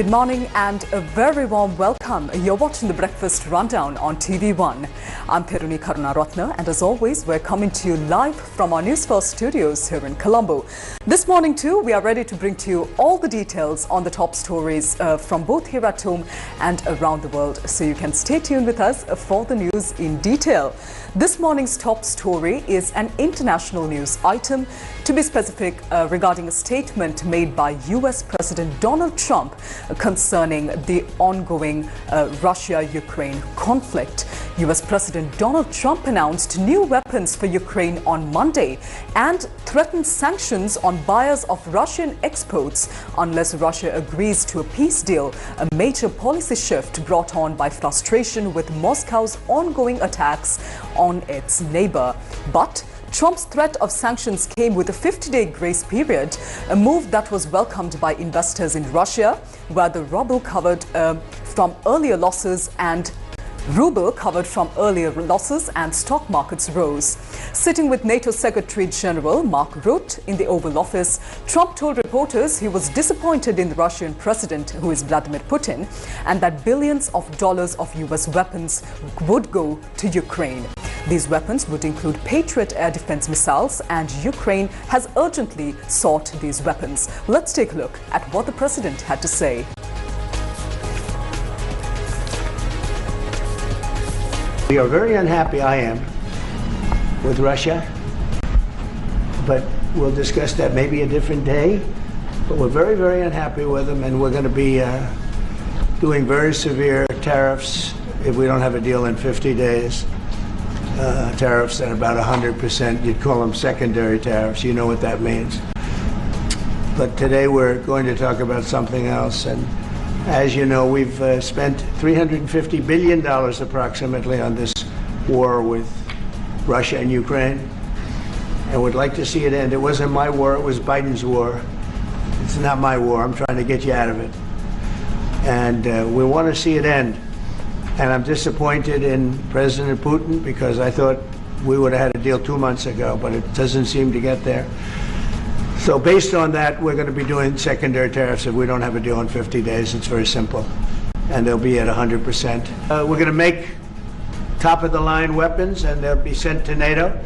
Good morning and a very warm welcome. You're watching the Breakfast Rundown on TV1. I'm Therunee Karunaratne, and as always, we're coming to you live from our Newsfirst studios here in Colombo. This morning too, we are ready to bring to you all the details on the top stories from both here at home and around the world. So you can stay tuned with us for the news in detail. This morning's top story is an international news item, to be specific, regarding a statement made by US President Donald Trump concerning the ongoing Russia-Ukraine conflict. US President Donald Trump announced new weapons for Ukraine on Monday and threatened sanctions on buyers of Russian exports unless Russia agrees to a peace deal, a major policy shift brought on by frustration with Moscow's ongoing attacks on its neighbor. But Trump's threat of sanctions came with a 50-day grace period, a move that was welcomed by investors in Russia, where the ruble covered from earlier losses and stock markets rose. Sitting with NATO Secretary General Mark Rutte in the Oval Office, Trump told reporters he was disappointed in the Russian president, who is Vladimir Putin, and that billions of dollars of US weapons would go to Ukraine. These weapons would include Patriot air defense missiles, and Ukraine has urgently sought these weapons. Let's take a look at what the president had to say. We are very unhappy, I am, with Russia, but we'll discuss that maybe a different day. But we're very, very unhappy with them, and we're going to be doing very severe tariffs if we don't have a deal in 50 days. Tariffs at about 100%. You'd call them secondary tariffs. You know what that means. But today we're going to talk about something else. And as you know, we've spent $350 billion approximately on this war with Russia and Ukraine. And would like to see it end. It wasn't my war, it was Biden's war. It's not my war. I'm trying to get you out of it. And we want to see it end. And I'm disappointed in President Putin because I thought we would have had a deal 2 months ago, but it doesn't seem to get there. So based on that, we're going to be doing secondary tariffs if we don't have a deal in 50 days. It's very simple. And they'll be at 100%. We're going to make top-of-the-line weapons, and they'll be sent to NATO.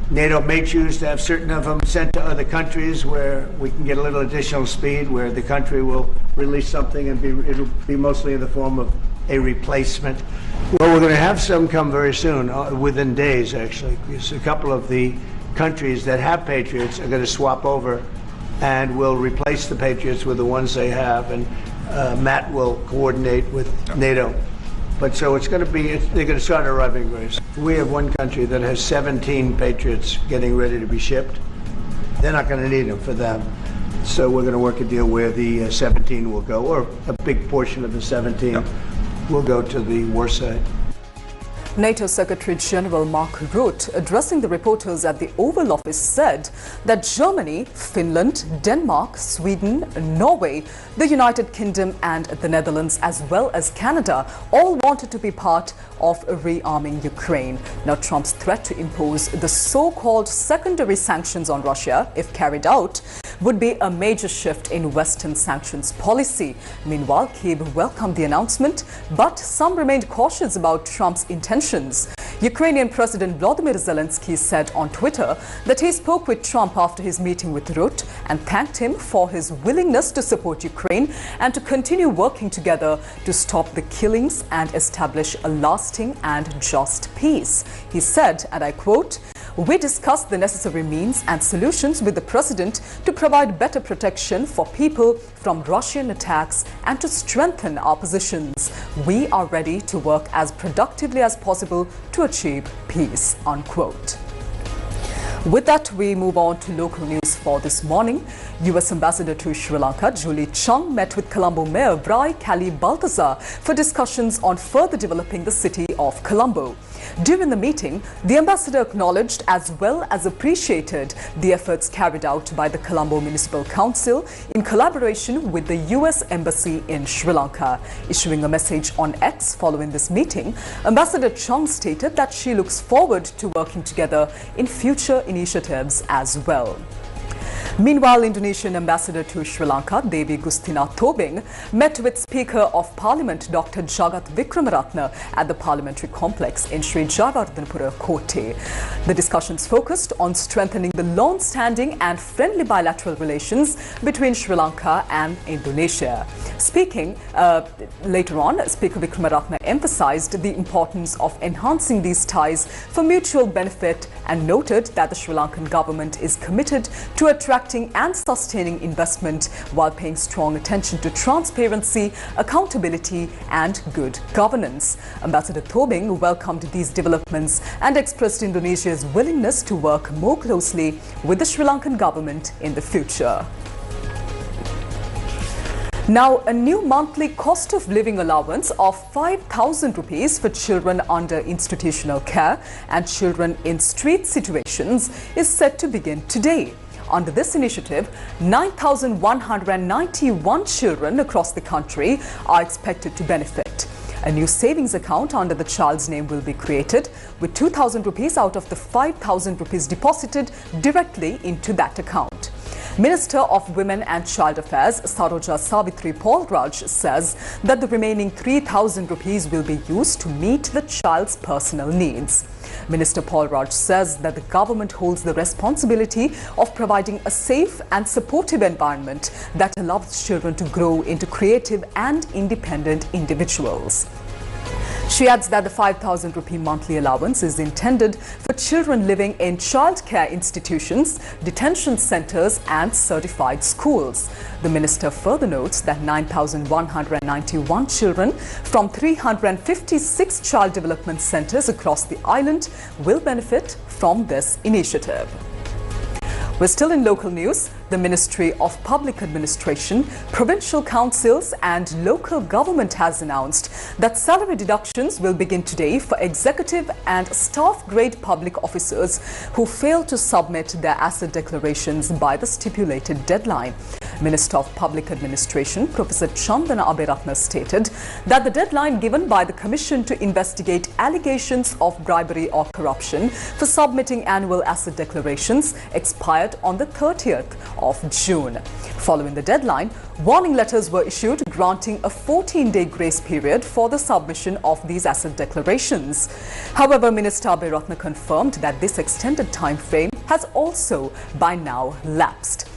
NATO may choose to have certain of them sent to other countries where we can get a little additional speed, where the country will release something and it'll be mostly in the form of a replacement. Well, we're going to have some come very soon, within days actually, because a couple of the countries that have Patriots are going to swap over and will replace the Patriots with the ones they have, and Matt will coordinate with NATO. But so it's going to be, they're going to start arriving very soon. We have one country that has 17 Patriots getting ready to be shipped. They're not going to need them for them. So we're going to work a deal where the 17 will go, or a big portion of the 17 will go to the war side. NATO Secretary General Mark Rutte, addressing the reporters at the Oval Office, said that Germany, Finland, Denmark, Sweden, Norway, the United Kingdom and the Netherlands, as well as Canada, all wanted to be part of rearming Ukraine. Now, Trump's threat to impose the so-called secondary sanctions on Russia, if carried out, would be a major shift in Western sanctions policy. Meanwhile, Kyiv welcomed the announcement, but some remained cautious about Trump's intentions. Ukrainian President Volodymyr Zelensky said on Twitter that he spoke with Trump after his meeting with Rutte and thanked him for his willingness to support Ukraine and to continue working together to stop the killings and establish a lasting and just peace. He said, and I quote, "We discussed the necessary means and solutions with the president to provide better protection for people from Russian attacks and to strengthen our positions. We are ready to work as productively as possible to achieve peace," unquote. With that, we move on to local news for this morning. US Ambassador to Sri Lanka, Julie Chung, met with Colombo Mayor Brai Kali Baltazar for discussions on further developing the city of Colombo. During the meeting, the ambassador acknowledged as well as appreciated the efforts carried out by the Colombo Municipal Council in collaboration with the US Embassy in Sri Lanka. Issuing a message on X following this meeting, Ambassador Chung stated that she looks forward to working together in future initiatives as well. Meanwhile, Indonesian ambassador to Sri Lanka, Dewi Gustina Tobing, met with Speaker of Parliament Dr. Jagat Vikramaratne at the parliamentary complex in Sri Jayawardhanapura Kotte. The discussions focused on strengthening the long-standing and friendly bilateral relations between Sri Lanka and Indonesia. Speaking later on, Speaker Vikramaratne emphasized the importance of enhancing these ties for mutual benefit and noted that the Sri Lankan government is committed to attracting and sustaining investment while paying strong attention to transparency, accountability and good governance. Ambassador Tobing welcomed these developments and expressed Indonesia's willingness to work more closely with the Sri Lankan government in the future. Now, a new monthly cost of living allowance of 5,000 rupees for children under institutional care and children in street situations is set to begin today. Under this initiative, 9,191 children across the country are expected to benefit. A new savings account under the child's name will be created, with 2,000 rupees out of the 5,000 rupees deposited directly into that account. Minister of Women and Child Affairs Saroja Savitri Paulraj says that the remaining 3,000 rupees will be used to meet the child's personal needs. Minister Paulraj says that the government holds the responsibility of providing a safe and supportive environment that allows children to grow into creative and independent individuals. She adds that the 5,000 rupee monthly allowance is intended for children living in childcare institutions, detention centres and certified schools. The minister further notes that 9,191 children from 356 child development centres across the island will benefit from this initiative. We're still in local news. The Ministry of Public Administration, Provincial Councils and Local Government has announced that salary deductions will begin today for executive and staff grade public officers who fail to submit their asset declarations by the stipulated deadline. Minister of Public Administration, Professor Chandana Aberatne stated that the deadline given by the Commission to investigate allegations of bribery or corruption for submitting annual asset declarations expired on the 30th of June. Following the deadline, warning letters were issued granting a 14-day grace period for the submission of these asset declarations. However, Minister Aberatne confirmed that this extended time frame has also by now lapsed.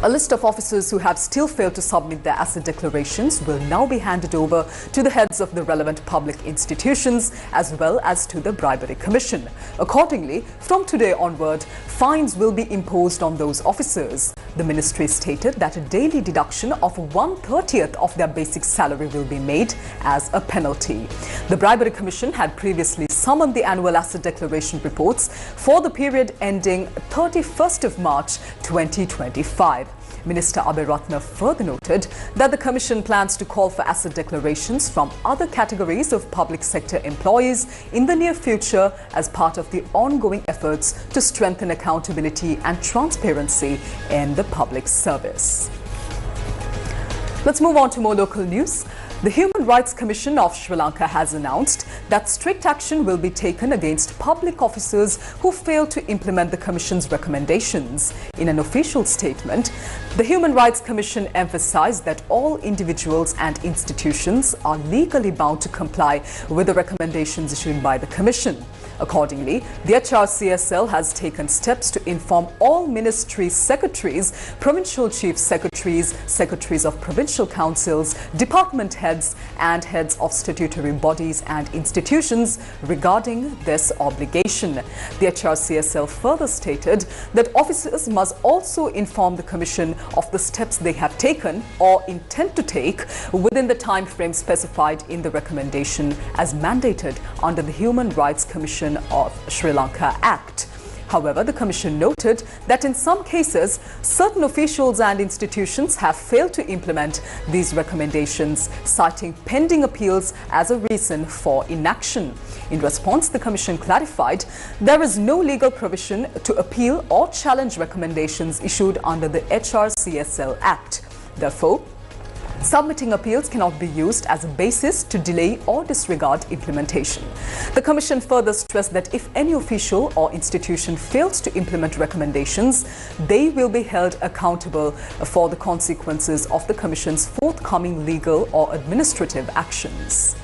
A list of officers who have still failed to submit their asset declarations will now be handed over to the heads of the relevant public institutions as well as to the Bribery Commission. Accordingly, from today onward, fines will be imposed on those officers. The ministry stated that a daily deduction of 1/30th of their basic salary will be made as a penalty. The Bribery Commission had previously summoned the annual asset declaration reports for the period ending 31st of March 2025. Minister Aberatne further noted that the Commission plans to call for asset declarations from other categories of public sector employees in the near future as part of the ongoing efforts to strengthen accountability and transparency in the public service. Let's move on to more local news. The Human Rights Commission of Sri Lanka has announced that strict action will be taken against public officers who fail to implement the Commission's recommendations. In an official statement, the Human Rights Commission emphasized that all individuals and institutions are legally bound to comply with the recommendations issued by the Commission. Accordingly, the HRCSL has taken steps to inform all ministry secretaries, provincial chief secretaries, secretaries of provincial councils, department heads and heads of statutory bodies and institutions regarding this obligation. The HRCSL further stated that officers must also inform the Commission of the steps they have taken or intend to take within the time frame specified in the recommendation as mandated under the Human Rights Commission of Sri Lanka Act. However, the Commission noted that in some cases, certain officials and institutions have failed to implement these recommendations, citing pending appeals as a reason for inaction. In response, the Commission clarified there is no legal provision to appeal or challenge recommendations issued under the HRCSL Act. Therefore, Submitting appeals cannot be used as a basis to delay or disregard implementation. The Commission further stressed that if any official or institution fails to implement recommendations, they will be held accountable for the consequences of the Commission's forthcoming legal or administrative actions.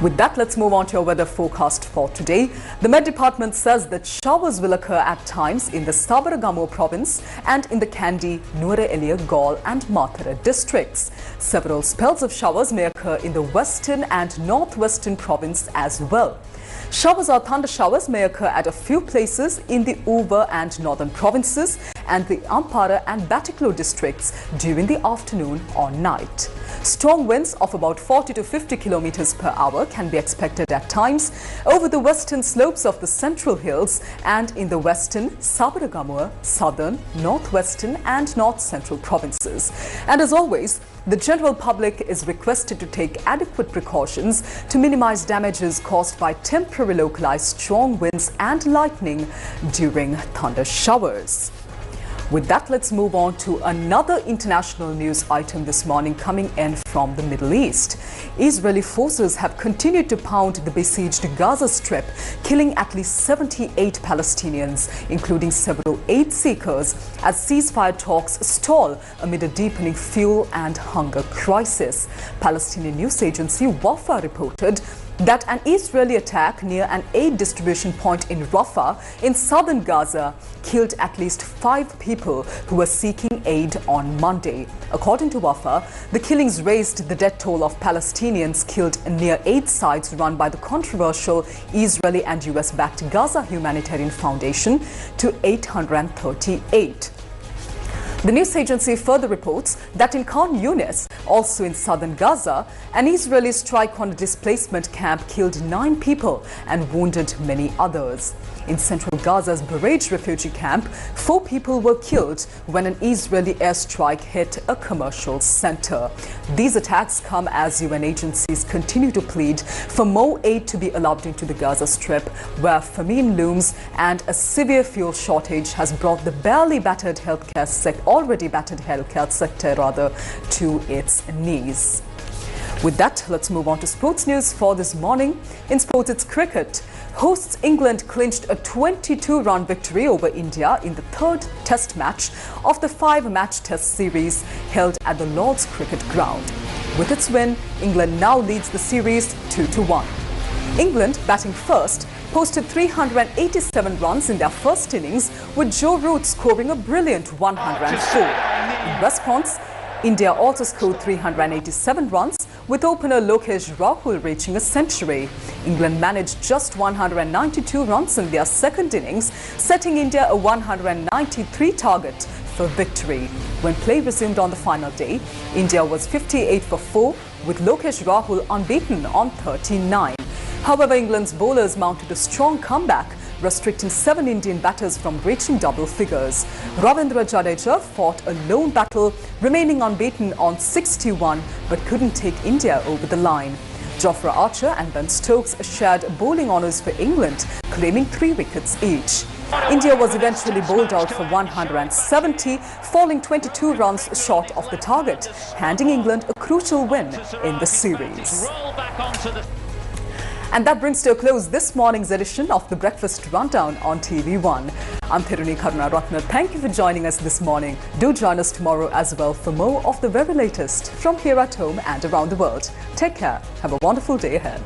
With that, let's move on to our weather forecast for today. The Met Department says that showers will occur at times in the Sabaragamuwa province and in the Kandy, Nuwara Eliya, Galle and Matara districts. Several spells of showers may occur in the western and northwestern province as well. Showers or thunder showers may occur at a few places in the Uva and northern provinces and the Ampara and Batticaloa districts during the afternoon or night. Strong winds of about 40 to 50 kilometers per hour can be expected at times over the western slopes of the central hills and in the western, Sabaragamuwa, southern, northwestern and north central provinces. And as always, the general public is requested to take adequate precautions to minimize damages caused by temporary localized strong winds and lightning during thunder showers. With that, let's move on to another international news item this morning coming in from the Middle East. Israeli forces have continued to pound the besieged Gaza Strip, killing at least 78 Palestinians, including several aid seekers, as ceasefire talks stall amid a deepening fuel and hunger crisis. Palestinian news agency Wafa reported that an Israeli attack near an aid distribution point in Rafah in southern Gaza killed at least 5 people who were seeking aid on Monday. According to Wafa, the killings raised the death toll of Palestinians killed near aid sites run by the controversial Israeli and US-backed Gaza Humanitarian Foundation to 838. The news agency further reports that in Khan Yunis, also in southern Gaza, an Israeli strike on a displacement camp killed 9 people and wounded many others. In central Gaza's Barej refugee camp, 4 people were killed when an Israeli airstrike hit a commercial center. These attacks come as UN agencies continue to plead for more aid to be allowed into the Gaza Strip, where famine looms and a severe fuel shortage has brought the already battered healthcare sector to its knees. With that, let's move on to sports news for this morning. In sports, it's cricket. Hosts England clinched a 22-run victory over India in the 3rd test match of the 5-match test series held at the Lord's Cricket Ground. With its win, England now leads the series 2-1. England, batting first, posted 387 runs in their first innings, with Joe Root scoring a brilliant 104. In response, India also scored 387 runs, with opener Lokesh Rahul reaching a century. England managed just 192 runs in their second innings, setting India a 193 target for victory. When play resumed on the final day, India was 58 for 4, with Lokesh Rahul unbeaten on 39. However, England's bowlers mounted a strong comeback, restricting 7 Indian batters from reaching double figures. Ravindra Jadeja fought a lone battle, remaining unbeaten on 61, but couldn't take India over the line. Jofra Archer and Ben Stokes shared bowling honours for England, claiming 3 wickets each. India was eventually bowled out for 170, falling 22 runs short of the target, handing England a crucial win in the series. And that brings to a close this morning's edition of the Breakfast Rundown on TV1. I'm Therunee Karunaratne. Thank you for joining us this morning. Do join us tomorrow as well for more of the very latest from here at home and around the world. Take care. Have a wonderful day ahead.